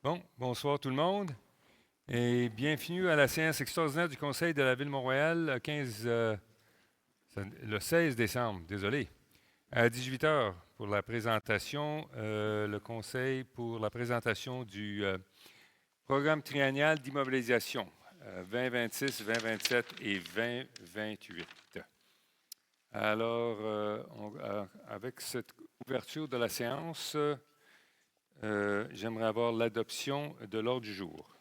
Bon, bonsoir tout le monde et bienvenue à la séance extraordinaire du Conseil de la Ville de Montréal le 16 décembre, désolé, à 18 heures pour la présentation, le Conseil pour la présentation du programme triennal d'immobilisation 2026, 2027 et 2028. Alors, avec cette ouverture de la séance, j'aimerais avoir l'adoption de l'ordre du jour.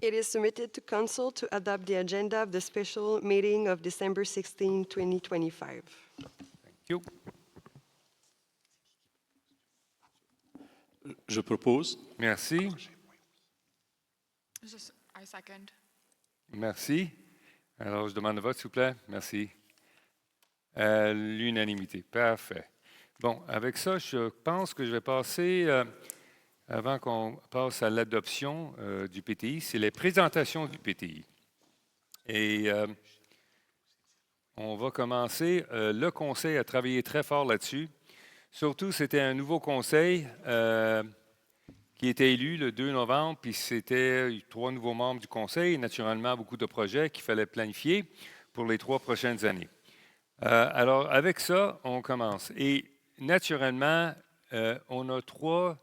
It is submitted to Council to adopt the agenda of the special meeting of December 16, 2025. Thank you. Je propose. Merci. I second. Merci. Alors, je demande le vote, s'il vous plaît. Merci. À l'unanimité. Parfait. Bon, avec ça, je pense que je vais passer, avant qu'on passe à l'adoption du PTI, c'est les présentations du PTI. Et on va commencer. Le conseil a travaillé très fort là-dessus. Surtout, c'était un nouveau conseil qui était élu le 2 novembre, puis c'était 3 nouveaux membres du conseil, et naturellement beaucoup de projets qu'il fallait planifier pour les 3 prochaines années. Alors, avec ça, on commence. Et naturellement, on a 3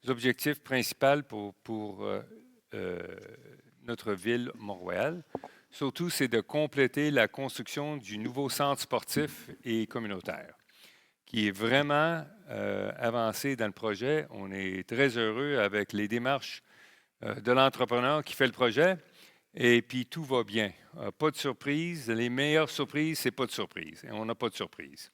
objectifs principaux pour notre ville, Montréal. Surtout, c'est de compléter la construction du nouveau centre sportif et communautaire, qui est vraiment avancé dans le projet. On est très heureux avec les démarches de l'entrepreneur qui fait le projet. Et puis, tout va bien. Pas de surprise. Les meilleures surprises, c'est pas de surprise. Et on n'a pas de surprise.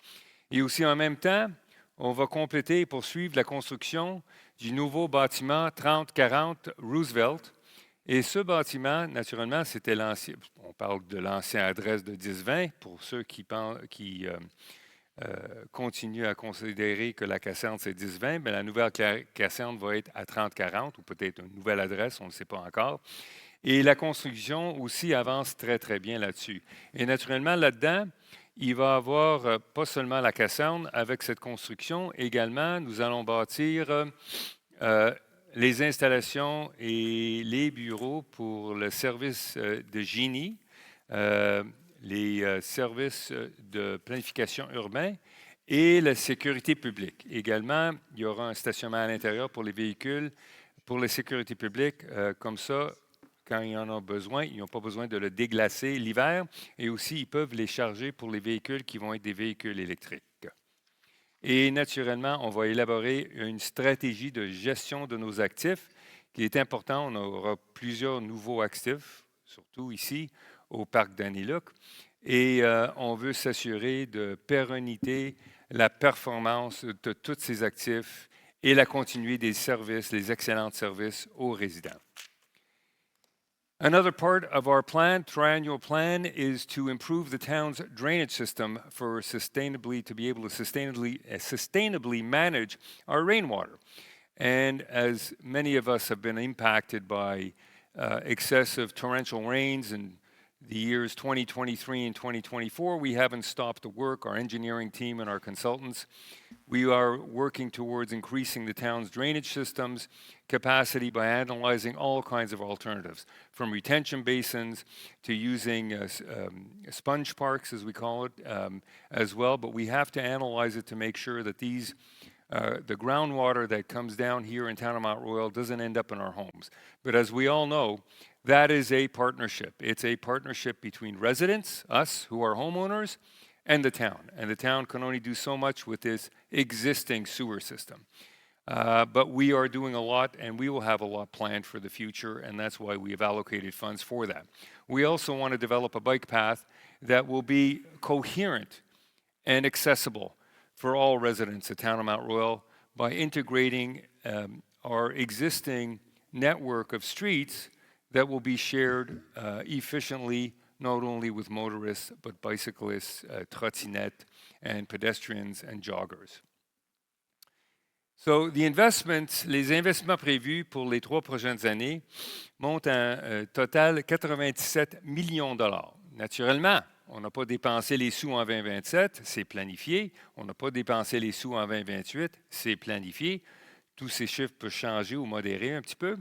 Et aussi, en même temps, on va compléter et poursuivre la construction du nouveau bâtiment 3040 Roosevelt. Et ce bâtiment, naturellement, c'était l'ancien. On parle de l'ancienne adresse de 1020 pour ceux qui continuent à considérer que la caserne, c'est 1020. Mais la nouvelle caserne va être à 3040 ou peut-être une nouvelle adresse, on ne le sait pas encore. Et la construction aussi avance très, très bien là-dessus. Et naturellement, là-dedans, il va y avoir pas seulement la caserne avec cette construction, également, nous allons bâtir les installations et les bureaux pour le service de génie, les services de planification urbain et la sécurité publique. Également, il y aura un stationnement à l'intérieur pour les véhicules, pour la sécurité publique, comme ça, quand ils en ont besoin, ils n'ont pas besoin de le déglacer l'hiver. Et aussi, ils peuvent les charger pour les véhicules qui vont être des véhicules électriques. Et naturellement, on va élaborer une stratégie de gestion de nos actifs qui est important. On aura plusieurs nouveaux actifs, surtout ici au parc d'Anilouk. Et on veut s'assurer de pérennité, la performance de tous ces actifs et la continuité des services, les excellents services aux résidents. Another part of our triennial plan, is to improve the town's drainage system to be able to sustainably manage our rainwater. And as many of us have been impacted by excessive torrential rains in the years 2023 and 2024, we haven't stopped the work, our engineering team and our consultants. We are working towards increasing the town's drainage system's capacity by analyzing all kinds of alternatives, from retention basins to using sponge parks, as we call it, as well. But we have to analyze it to make sure that the groundwater that comes down here in town of Mount Royal doesn't end up in our homes. But as we all know, that is a partnership. It's a partnership between residents, us who are homeowners, and the town. And the town can only do so much with this existing sewer system. But we are doing a lot, and we will have a lot planned for the future, and that's why we have allocated funds for that. We also want to develop a bike path that will be coherent and accessible for all residents of town of Mount Royal by integrating our existing network of streets that will be shared efficiently, not only with motorists, but bicyclists, trottinettes, and pedestrians and joggers. So les investissements prévus pour les 3 prochaines années montent à un total 97 millions de dollars. Naturellement, on n'a pas dépensé les sous en 2027, c'est planifié. On n'a pas dépensé les sous en 2028, c'est planifié. tous ces chiffres peuvent changer ou modérer un petit peu.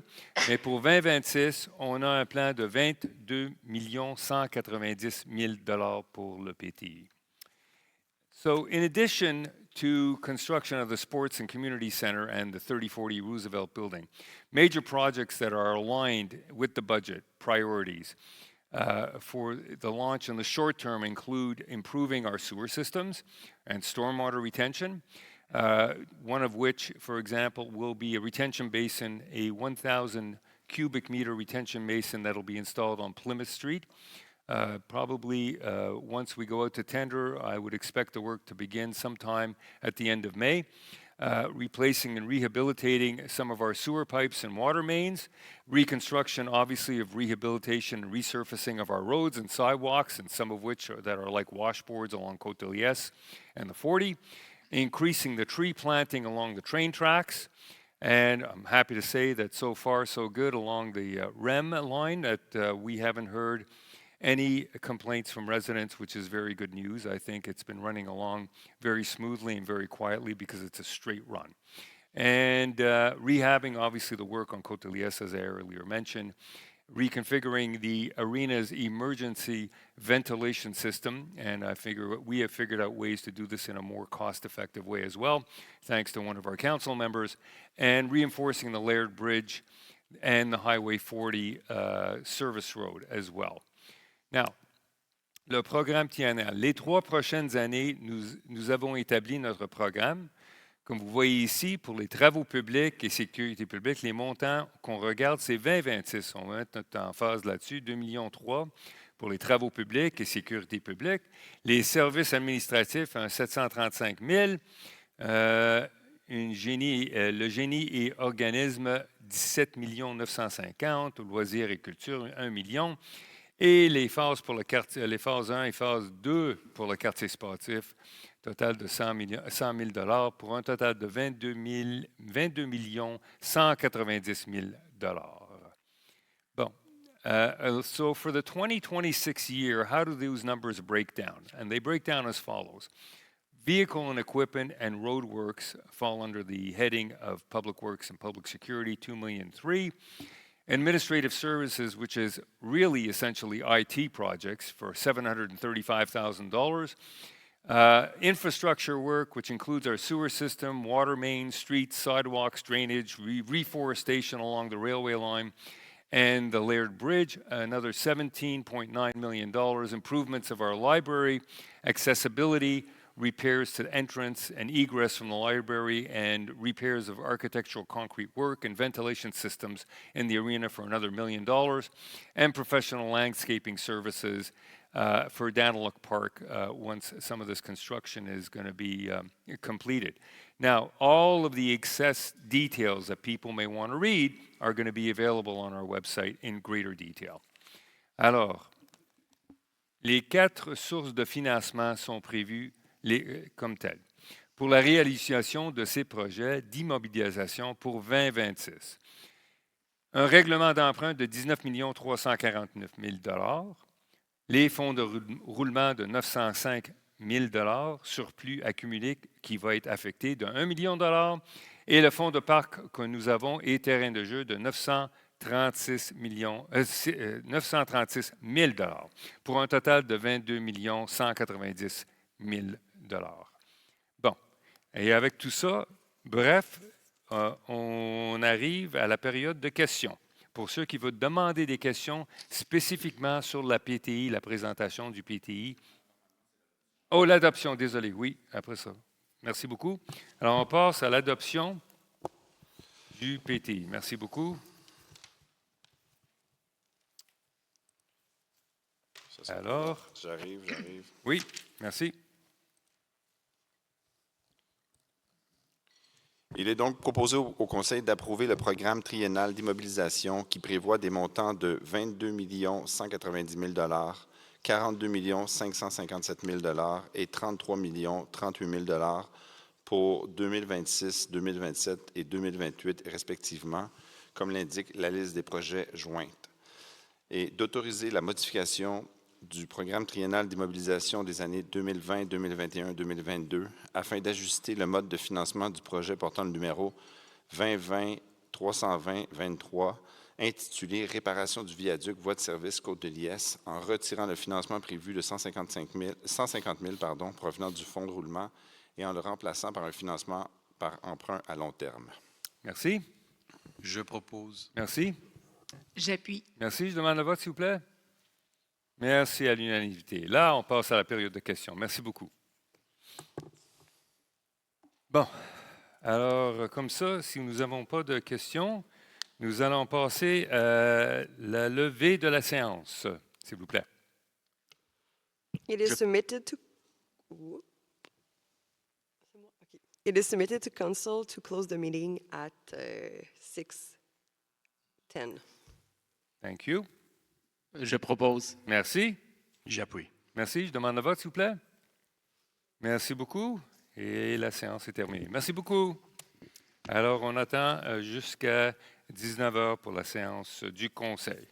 Mais pour 2026, on a un plan de 22 190 000 pour le PTI. So in addition to construction of the Sports and Community Center and the 3040 Roosevelt building, major projects that are aligned with the budget priorities for the launch in the short term include improving our sewer systems and stormwater retention, one of which, for example, will be a retention basin, a 1,000 cubic meter retention basin that'll be installed on Plymouth Street. Probably once we go out to tender, I would expect the work to begin sometime at the end of May. Replacing and rehabilitating some of our sewer pipes and water mains, reconstruction, obviously, of rehabilitation and resurfacing of our roads and sidewalks, and some of which that are like washboards along Côte de Liesse and the 40, increasing the tree planting along the train tracks. And I'm happy to say that so far, so good along the REM line, that we haven't heard any complaints from residents, which is very good news. I think it's been running along very smoothly and very quietly because it's a straight run. And rehabbing, obviously, the work on Côte de Liesse, as I earlier mentioned, reconfiguring the arena's emergency ventilation system, and we have figured out ways to do this in a more cost-effective way as well, thanks to one of our council members, and reinforcing the Laird Bridge and the Highway 40 service road as well. Now, le programme triennal. Les 3 prochaines années, nous avons établi notre programme. Comme vous voyez ici, pour les travaux publics et sécurité publique, les montants qu'on regarde, c'est 2026. On va mettre notre emphase là-dessus, 2,3 millions pour les travaux publics et sécurité publique. Les services administratifs, 735 000. Le génie et organisme, 17 950 000. Loisirs et culture, 1 million. Et les phases pour le quartier, les phases 1 et phase 2 pour le quartier sportif, total de 100 000 pour un total de 22 190 000 Bon. So for the 2026 year, how do those numbers break down? And they break down as follows. Vehicle and equipment and roadworks fall under the heading of Public Works and Public Security, $2.3 million. Administrative services, which is really essentially IT projects, for $735,000. Infrastructure work, which includes our sewer system, water mains, streets, sidewalks, drainage, reforestation along the railway line, and the Laird Bridge, another $17.9 million. Improvements of our library, accessibility, repairs to the entrance and egress from the library, and repairs of architectural concrete work and ventilation systems in the arena for another $1 million, and professional landscaping services for Daniluk Park once some of this construction is going to be completed. Now, all of the excess details that people may want to read are going to be available on our website in greater detail. Alors, les 4 sources de financement sont prévues comme telles. Pour la réalisation de ces projets d'immobilisation pour 2026, un règlement d'emprunt de 19 349 000 les fonds de roulement de 905 000 surplus accumulé qui va être affecté de 1 million de dollars, et le fonds de parc que nous avons et terrain de jeu de 936 000 pour un total de 22 190 000 Bon, et avec tout ça, bref, on arrive à la période de questions. Pour ceux qui veulent demander des questions spécifiquement sur la PTI, la présentation du PTI. Oh, l'adoption, désolé, oui, après ça. Merci beaucoup. Alors, on passe à l'adoption du PTI. Merci beaucoup. Alors. J'arrive. Oui, merci. Il est donc proposé au Conseil d'approuver le programme triennal d'immobilisation qui prévoit des montants de 22 190 000 42 557 000 et 33 038 000 pour 2026, 2027 et 2028 respectivement, comme l'indique la liste des projets jointes, et d'autoriser la modification du programme triennal d'immobilisation des années 2020, 2021, 2022 afin d'ajuster le mode de financement du projet portant le numéro 2020-320-23, intitulé « Réparation du viaduc voie de service Côte-de-Liesse » en retirant le financement prévu de 150 000 provenant du fonds de roulement et en le remplaçant par un financement par emprunt à long terme. Merci. Je propose. Merci. J'appuie. Merci. Je demande le vote, s'il vous plaît. Merci à l'unanimité. Là, on passe à la période de questions. Merci beaucoup. Bon. Alors, comme ça, si nous n'avons pas de questions, nous allons passer à la levée de la séance, s'il vous plaît. It is submitted to. Ooh. C'est moi? Okay. It is submitted to council to close the meeting at 6:10. Thank you. Je propose. Merci. J'appuie. Merci. Je demande le vote, s'il vous plaît. Merci beaucoup. Et la séance est terminée. Merci beaucoup. Alors, on attend jusqu'à 19 h pour la séance du Conseil.